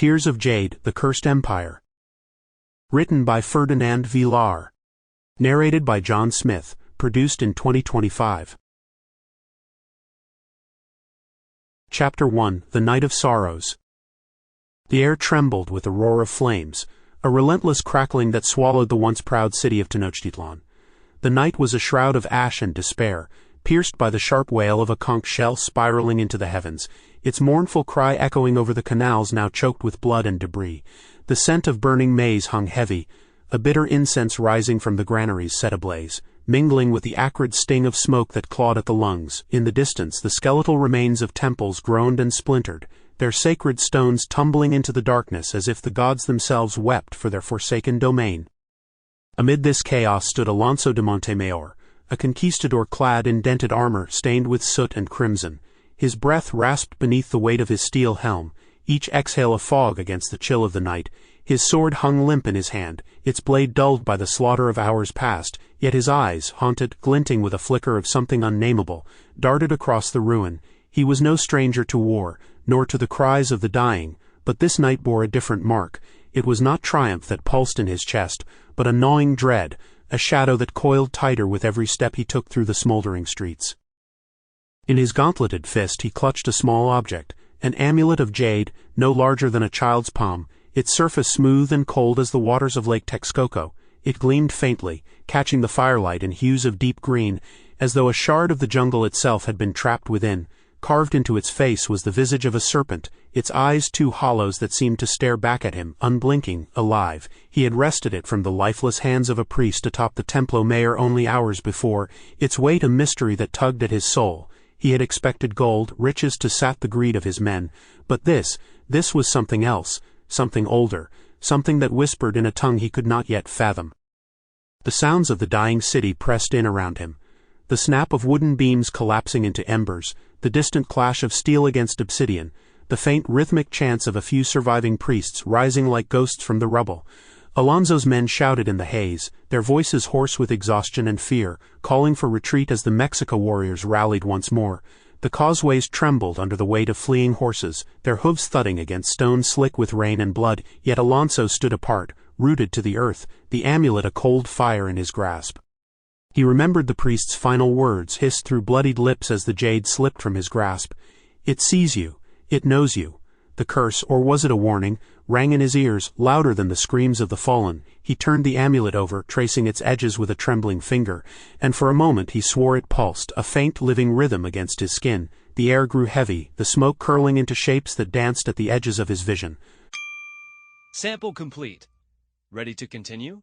Tears of Jade, The Cursed Empire. Written by Ferdinand Vilard. Narrated by John Smith. Produced in 2025. Chapter 1. The Night of Sorrows. The air trembled with the roar of flames, a relentless crackling that swallowed the once proud city of Tenochtitlán. The night was a shroud of ash and despair, pierced by the sharp wail of a conch shell spiraling into the heavens, its mournful cry echoing over the canals now choked with blood and debris. The scent of burning maize hung heavy, a bitter incense rising from the granaries set ablaze, mingling with the acrid sting of smoke that clawed at the lungs. In the distance the skeletal remains of temples groaned and splintered, their sacred stones tumbling into the darkness as if the gods themselves wept for their forsaken domain. Amid this chaos stood Alonso de Montemayor, a conquistador clad in dented armor stained with soot and crimson. His breath rasped beneath the weight of his steel helm, each exhale a fog against the chill of the night. His sword hung limp in his hand, its blade dulled by the slaughter of hours past, yet his eyes, haunted, glinting with a flicker of something unnameable, darted across the ruin. He was no stranger to war, nor to the cries of the dying, but this night bore a different mark. It was not triumph that pulsed in his chest, but a gnawing dread, a shadow that coiled tighter with every step he took through the smoldering streets. In his gauntleted fist he clutched a small object, an amulet of jade, no larger than a child's palm, its surface smooth and cold as the waters of Lake Texcoco. It gleamed faintly, catching the firelight in hues of deep green, as though a shard of the jungle itself had been trapped within. Carved into its face was the visage of a serpent, its eyes two hollows that seemed to stare back at him, unblinking, alive. He had wrested it from the lifeless hands of a priest atop the Templo Mayor only hours before, its weight a mystery that tugged at his soul. He had expected gold, riches to sat the greed of his men, but this was something else, something older, something that whispered in a tongue he could not yet fathom. The sounds of the dying city pressed in around him. The snap of wooden beams collapsing into embers, the distant clash of steel against obsidian, the faint rhythmic chants of a few surviving priests rising like ghosts from the rubble. Alonso's men shouted in the haze, their voices hoarse with exhaustion and fear, calling for retreat as the Mexica warriors rallied once more. The causeways trembled under the weight of fleeing horses, their hooves thudding against stone slick with rain and blood, yet Alonso stood apart, rooted to the earth, the amulet a cold fire in his grasp. He remembered the priest's final words hissed through bloodied lips as the jade slipped from his grasp. "It sees you. It knows you." The curse, or was it a warning, rang in his ears, louder than the screams of the fallen. He turned the amulet over, tracing its edges with a trembling finger, and for a moment he swore it pulsed, a faint living rhythm against his skin. The air grew heavy, the smoke curling into shapes that danced at the edges of his vision. Sample complete. Ready to continue?